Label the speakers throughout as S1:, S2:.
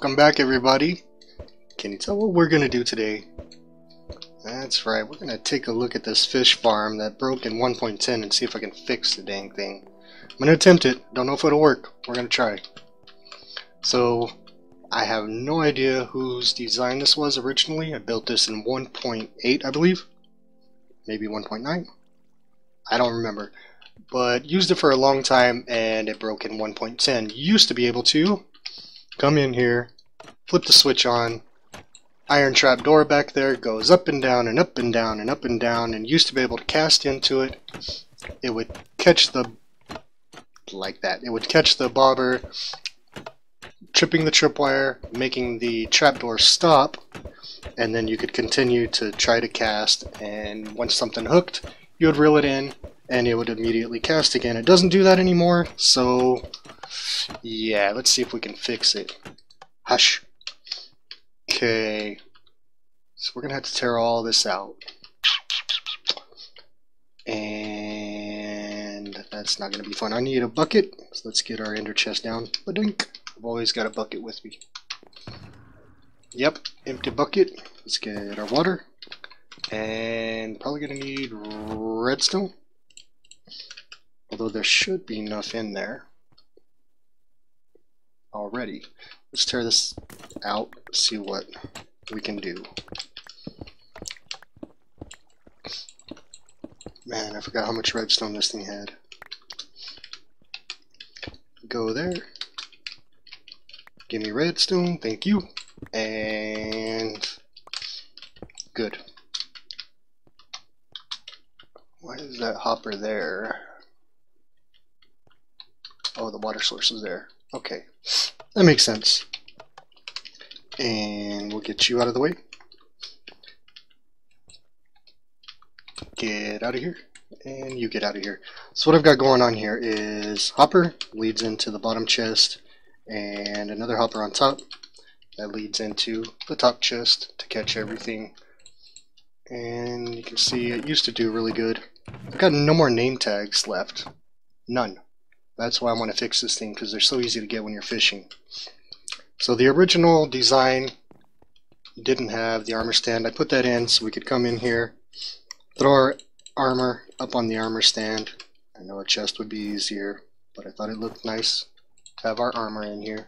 S1: Welcome back, everybody. Can you tell what we're gonna do today? That's right, we're gonna take a look at this fish farm that broke in 1.10 and see if I can fix the dang thing. I'm gonna attempt it. Don't know if it'll work. We're gonna try. So, I have no idea whose design this was originally. I built this in 1.8, I believe. Maybe 1.9? I don't remember. But used it for a long time and it broke in 1.10. Used to be able to come in here, flip the switch on, iron trap door back there goes up and down and up and down and up and down, and used to be able to cast into it. It would catch the, like that, it would catch the bobber, tripping the tripwire, making the trapdoor stop, and then you could continue to try to cast, and once something hooked, you would reel it in, and it would immediately cast again. It doesn't do that anymore, so yeah, let's see if we can fix it. Hush. Okay, so we're gonna have to tear all this out, and that's not gonna be fun. I need a bucket, so let's get our ender chest down. Ba-dink. I've always got a bucket with me. Yep, empty bucket. Let's get our water, and probably gonna need redstone, although there should be enough in there already. Let's tear this out, see what we can do. Man, I forgot how much redstone this thing had. Go there. Give me redstone, thank you. And good. Why is that hopper there? Oh, the water source is there. Okay, that makes sense. And we'll get you out of the way. Get out of here. And you get out of here. So what I've got going on here is hopper leads into the bottom chest, and another hopper on top that leads into the top chest to catch everything. And you can see it used to do really good. I've got no more name tags left. None. That's why I want to fix this thing, because they're so easy to get when you're fishing. So the original design didn't have the armor stand. I put that in so we could come in here, throw our armor up on the armor stand. I know a chest would be easier, but I thought it looked nice to have our armor in here.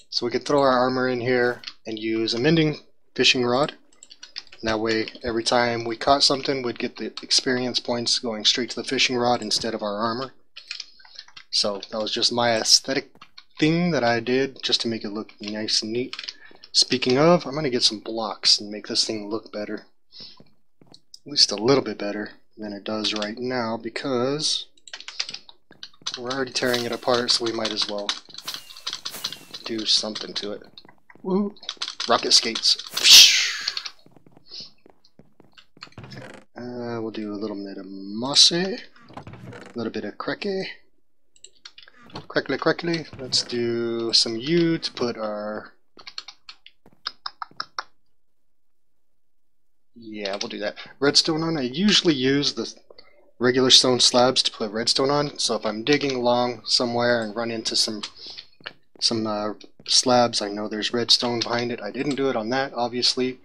S1: So we could throw our armor in here and use a mending fishing rod. And that way, every time we caught something, we'd get the experience points going straight to the fishing rod instead of our armor. So that was just my aesthetic thing that I did just to make it look nice and neat. Speaking of, I'm going to get some blocks and make this thing look better. At least a little bit better than it does right now, because we're already tearing it apart, so we might as well do something to it. Woo! Rocket skates. We'll do a little bit of mossy, a little bit of cracky. Crackly. Let's do some yew to put our... Yeah, we'll do that. Redstone on. I usually use the regular stone slabs to put redstone on, so if I'm digging along somewhere and run into some slabs, I know there's redstone behind it. I didn't do it on that, obviously.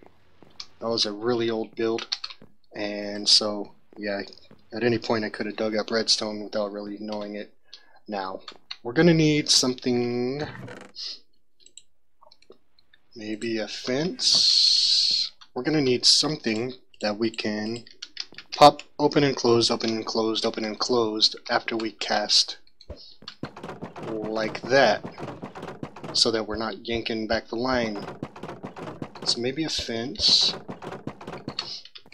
S1: That was a really old build, and so, yeah, at any point I could have dug up redstone without really knowing it. Now, we're going to need something, maybe a fence. We're going to need something that we can pop open and close, open and closed, open and closed after we cast, like that, so that we're not yanking back the line. So maybe a fence.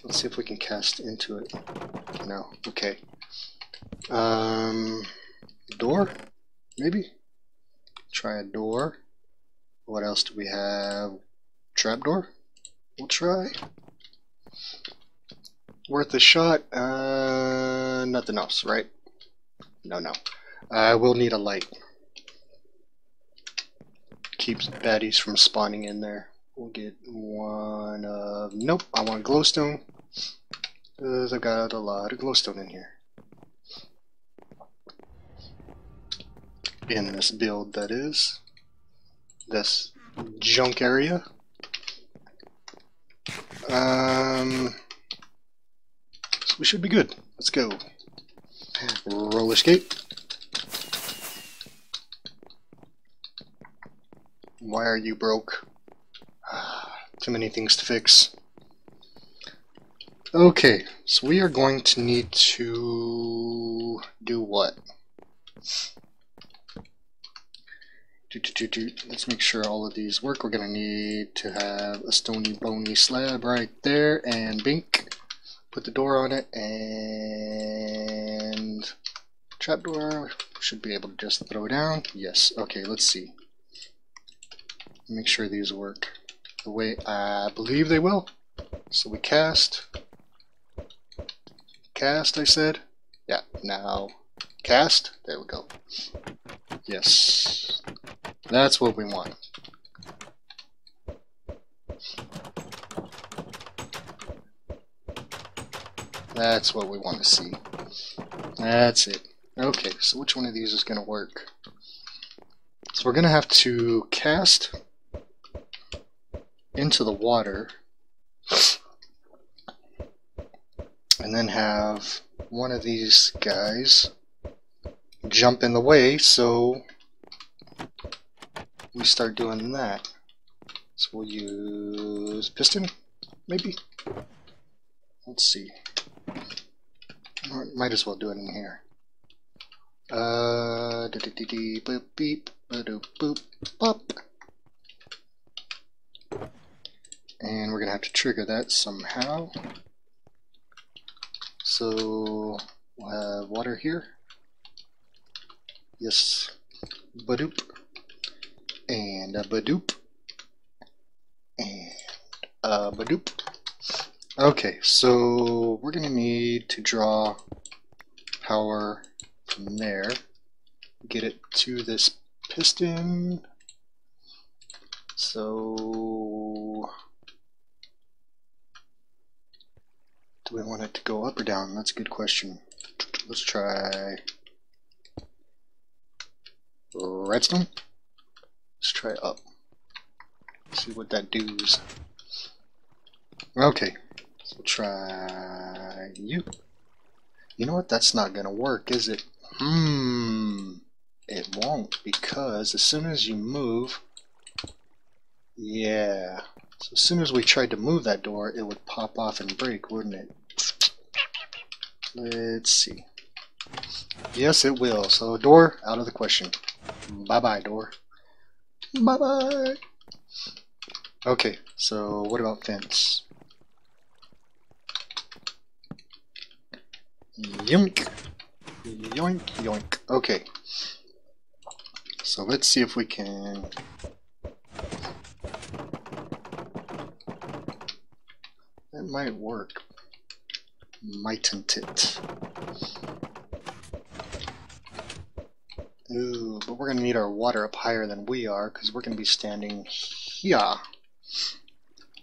S1: Let's see if we can cast into it. No, okay. Door? Maybe? Try a door. What else do we have? Trapdoor? We'll try. Worth a shot? Nothing else, right? No. We'll need a light. Keeps baddies from spawning in there. We'll get one of... Nope, I want glowstone, because I've got a lot of glowstone in here. In this build, that is. This junk area. So we should be good. Let's go. Roller skate. Why are you broke? Too many things to fix. Okay, so we are going to need to do what? Let's make sure all of these work. We're going to need to have a stony bony slab right there, and bink. Put the door on it, and trapdoor. Should be able to just throw down. Yes, okay, let's see. Make sure these work the way I believe they will. So we cast. Cast, I said. Yeah, now cast. There we go. Yes. That's what we want. That's what we want to see. That's it. Okay, so which one of these is going to work? So we're going to have to cast into the water and then have one of these guys jump in the way, so we start doing that. So we'll use piston, maybe? Let's see. Might as well do it in here. Boop beep, boop boop pop. And we're gonna have to trigger that somehow. So we'll have water here. Yes. Badoop. And a badoop. And a badoop. Okay, so we're gonna need to draw power from there. Get it to this piston. So do we want it to go up or down? That's a good question. Let's try redstone. Let's try up. See what that does. Okay, so we'll try you. You know what? That's not gonna work, is it? It won't, because as soon as you move, yeah. So as soon as we tried to move that door, it would pop off and break, wouldn't it? Let's see. Yes, it will. So door, out of the question. Bye-bye, door. Bye-bye. Okay, so what about fence? Yoink. Yoink, yoink. Okay. So let's see if we can... That might work. Mightn't it? Ooh, but we're going to need our water up higher than we are, because we're going to be standing here.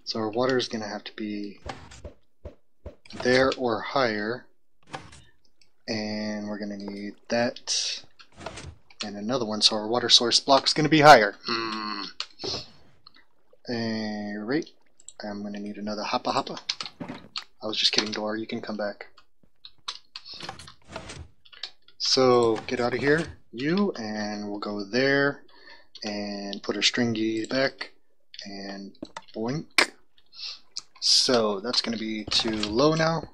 S1: So our water is going to have to be there or higher. And we're going to need that and another one, so our water source block is going to be higher. Right. I'm going to need another hoppa hoppa. I was just kidding, door. You can come back. So get out of here, you, and we'll go there and put our stringy back and boink. So that's going to be too low now.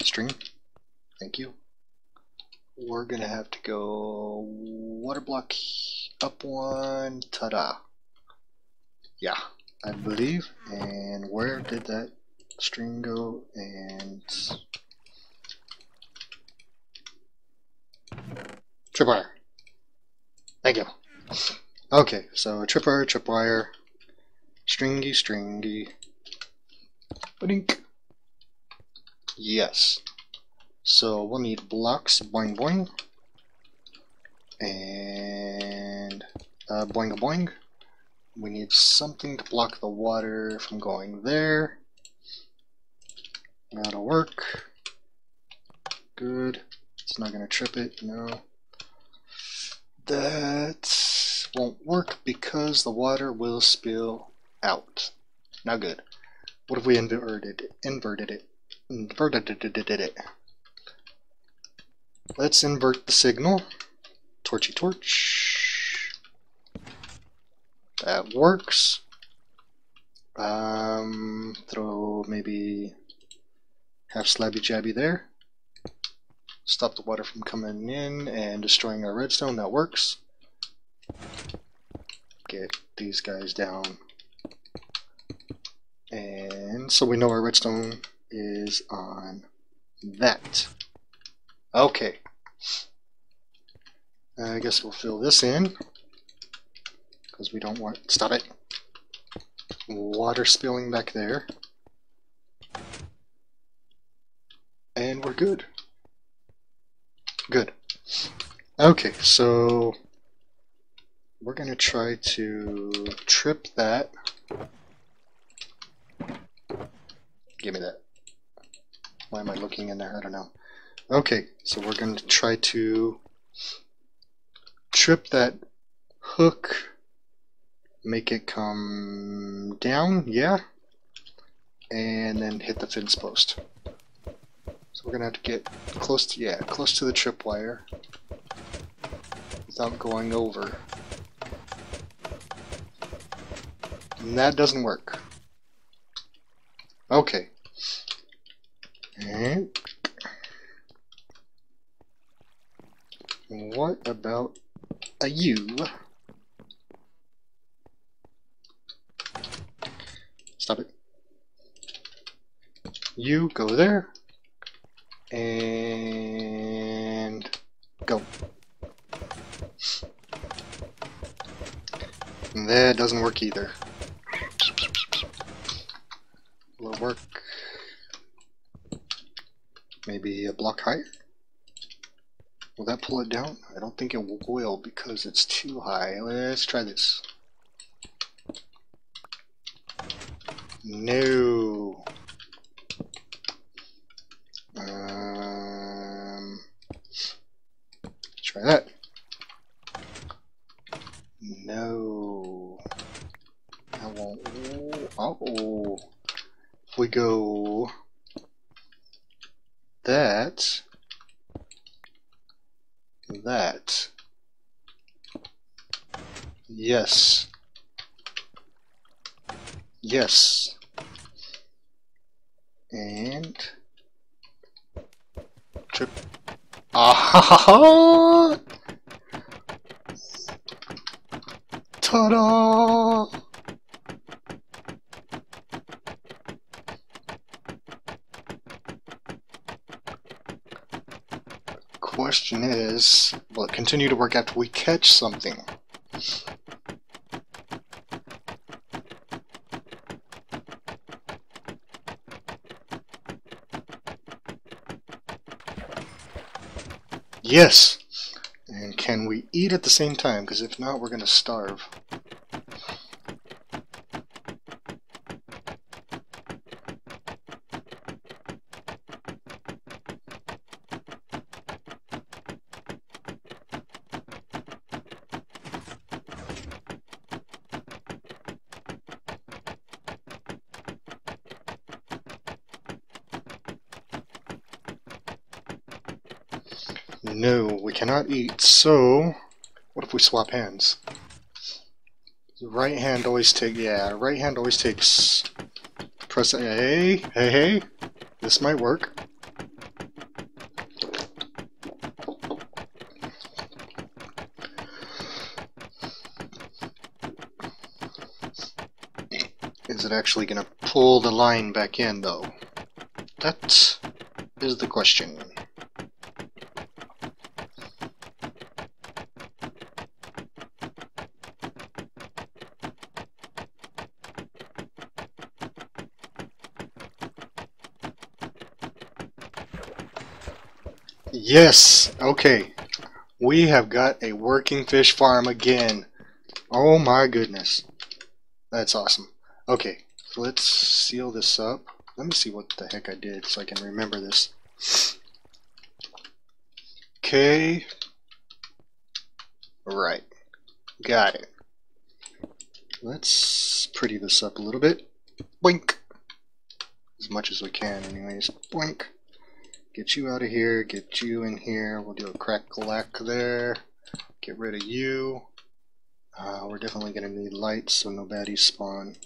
S1: String, thank you. We're gonna have to go water block up one, ta-da. Yeah, I believe. And where did that string go? And tripwire. Thank you. Okay, so tripwire, tripwire, stringy, stringy, badink. Yes. So we'll need blocks, boing boing, and boing boing. We need something to block the water from going there. That'll work. Good. It's not gonna trip it, no. That won't work because the water will spill out. Not good. What if we inverted it? Let's invert the signal. Torchy torch. That works. Throw maybe half slabby jabby there. Stop the water from coming in and destroying our redstone. That works. Get these guys down. And so we know our redstone is on that. Okay. I guess we'll fill this in because we don't want, stop it, water spilling back there. And we're good. Good. Okay, so we're going to try to trip that. Give me that. Why am I looking in there? I don't know. Okay, so we're going to try to trip that hook, make it come down, yeah, and then hit the fence post. So we're going to have to get close to, yeah, close to the tripwire without going over. And that doesn't work. Okay. And what about a U? Stop it. You go there. And go. And that doesn't work either. Will it work? Maybe a block higher? Will that pull it down? I don't think it will because it's too high. Let's try this. No. Try that. No. That won't. Uh-oh. If we go that. Yes. Yes. And trip. Ah! Ta-da! Question is, will it continue to work after we catch something? Yes! And can we eat at the same time? Because if not, we're going to starve. No, we cannot eat, so what if we swap hands? The right hand always takes, yeah, right hand always takes, press, hey, this might work. Is it actually going to pull the line back in, though? That is the question. Yes! Okay. We have got a working fish farm again. Oh my goodness. That's awesome. Okay, so let's seal this up. Let me see what the heck I did so I can remember this. Okay. Right. Got it. Let's pretty this up a little bit. Boink! As much as we can, anyways. Boink! Get you out of here, get you in here. We'll do a crack-a-lack there. Get rid of you. We're definitely going to need lights so no baddies spawn.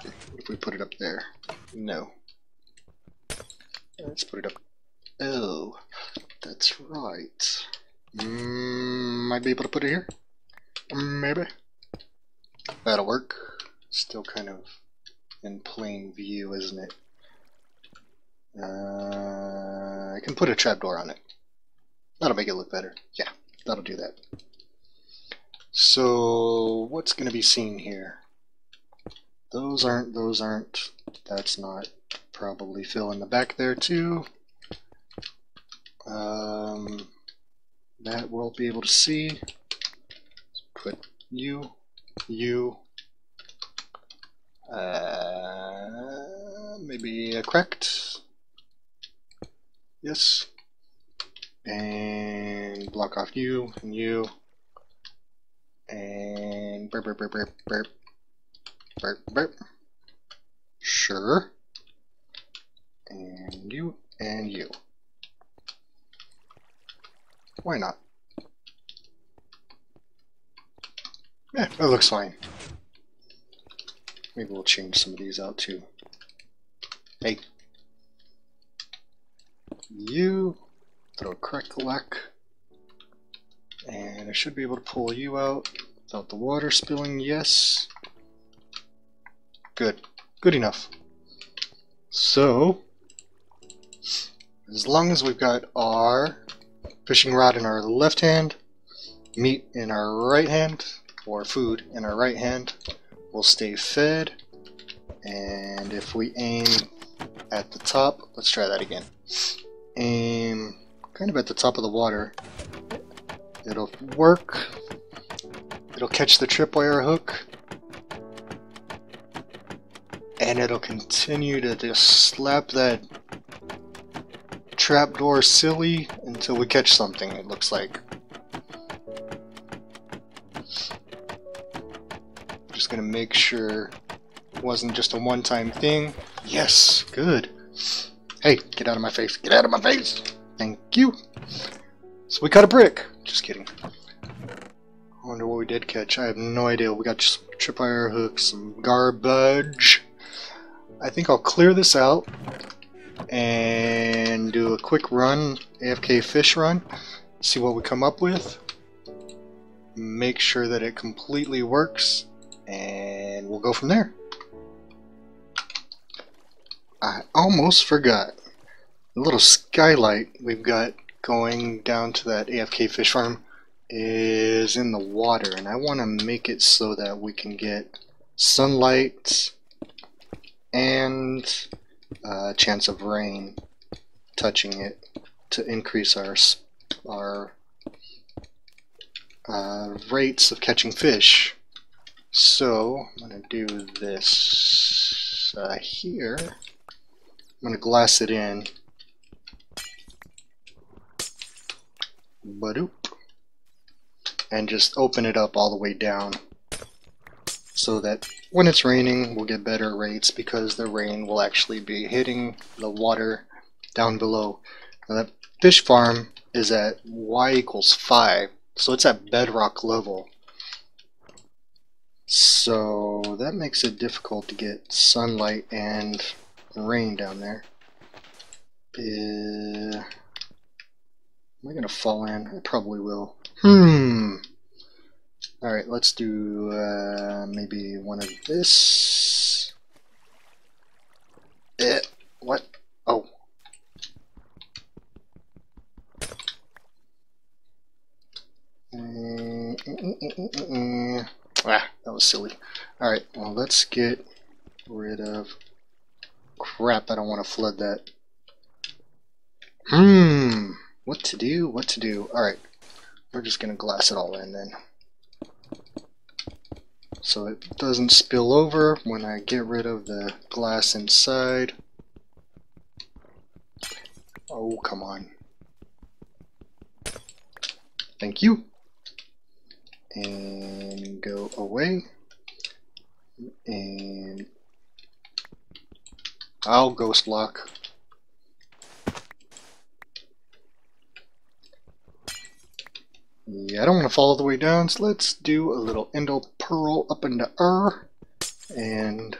S1: What if we put it up there? No. Let's put it up. Oh, that's right. Might be able to put it here? Maybe. That'll work. Still kind of in plain view, isn't it? I can put a trapdoor on it. That'll make it look better. Yeah, that'll do that. So, what's going to be seen here? Those aren't. That's not. Probably fill in the back there too. That we'll be able to see. Put you. Maybe a cracked. Yes. And block off you and you. And burp. Sure. And you. Why not? Yeah, that looks fine. Maybe we'll change some of these out too. Hey. You. Throw a crack-a-lack. And I should be able to pull you out without the water spilling. Yes. Good. Good enough. So, as long as we've got our fishing rod in our left hand, meat in our right hand, or food in our right hand, we'll stay fed. And if we aim at the top, let's try that again. Aim kind of at the top of the water. It'll work. It'll catch the tripwire hook. And it'll continue to just slap that trapdoor silly until we catch something, it looks like. Just gonna make sure it wasn't just a one-time thing. Yes, good. Hey, get out of my face. Get out of my face! Thank you. So we caught a brick. Just kidding. I wonder what we did catch. I have no idea. We got just tripwire hooks, some garbage. I think I'll clear this out and do a quick run, AFK fish run, see what we come up with, make sure that it completely works, and we'll go from there. I almost forgot. The little skylight we've got going down to that AFK fish farm is in the water, and I want to make it so that we can get sunlight and a chance of rain touching it to increase our rates of catching fish. So I'm going to do this here. I'm going to glass it in. Badoop. And just open it up all the way down, so that when it's raining we'll get better rates, because the rain will actually be hitting the water down below. Now that fish farm is at y = 5, so it's at bedrock level. So that makes it difficult to get sunlight and rain down there. Am I gonna fall in? I probably will. Alright, let's do maybe one of this. What? Oh. That was silly. Alright, well, let's get rid of... Crap, I don't want to flood that. What to do? Alright, we're just gonna glass it all in then, so it doesn't spill over when I get rid of the glass inside. Oh, come on. Thank you. and go away, and I'll ghost block. Yeah, I don't want to fall all the way down, so let's do a little endo pearl up in the air, and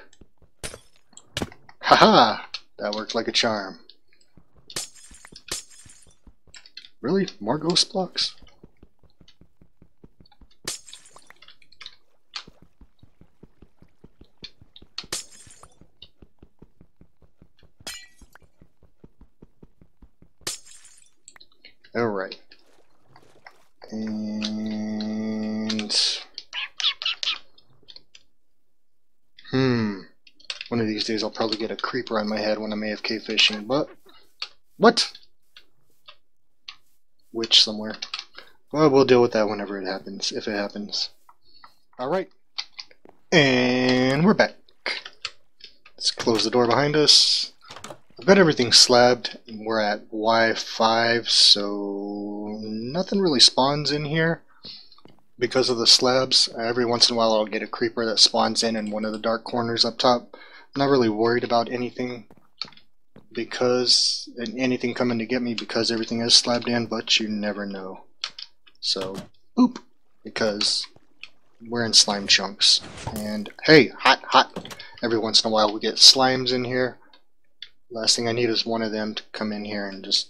S1: haha, that worked like a charm. Really? More ghost blocks? Alright. And one of these days I'll probably get a creeper on my head when I'm AFK fishing, but what? Witch somewhere. Well, we'll deal with that whenever it happens, if it happens. Alright. And we're back. Let's close the door behind us. I've got everything slabbed. We're at Y5, so nothing really spawns in here because of the slabs. Every once in a while I'll get a creeper that spawns in one of the dark corners up top. I'm not really worried about anything anything coming to get me because everything is slabbed in, but you never know. So, boop, because we're in slime chunks. And hey, hot. Every once in a while we get slimes in here. Last thing I need is one of them to come in here and just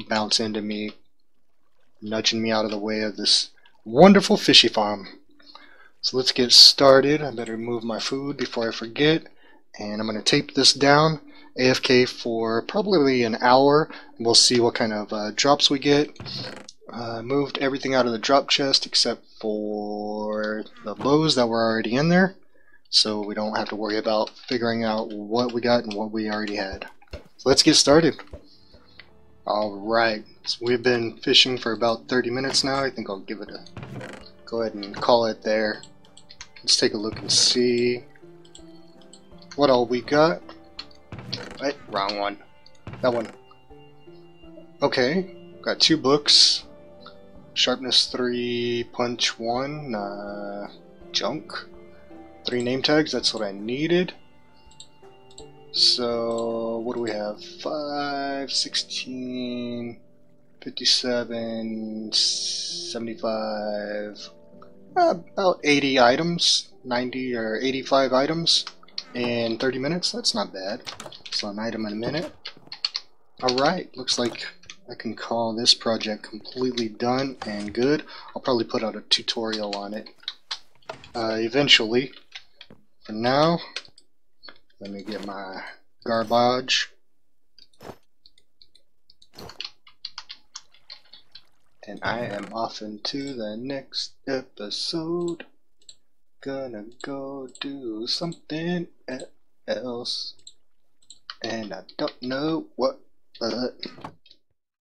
S1: bounce into me, nudging me out of the way of this wonderful fishy farm. So let's get started. I better move my food before I forget. And I'm going to tape this down, AFK for probably an hour. And we'll see what kind of drops we get. Moved everything out of the drop chest except for the bows that were already in there, so we don't have to worry about figuring out what we got and what we already had. So let's get started. Alright, so we've been fishing for about 30 minutes now. I think I'll give it a go ahead and call it there. Let's take a look and see what all we got. Right, wrong one. That one. Okay, got 2 books. Sharpness 3, punch 1, junk. 3 name tags, that's what I needed. So, what do we have? 5, 16, 57, 75, about 80 items, 90 or 85 items in 30 minutes. That's not bad. So an item in a minute. Alright, looks like I can call this project completely done and good. I'll probably put out a tutorial on it eventually. For now, let me get my garbage. And I am off into the next episode. Gonna go do something else. And I don't know what.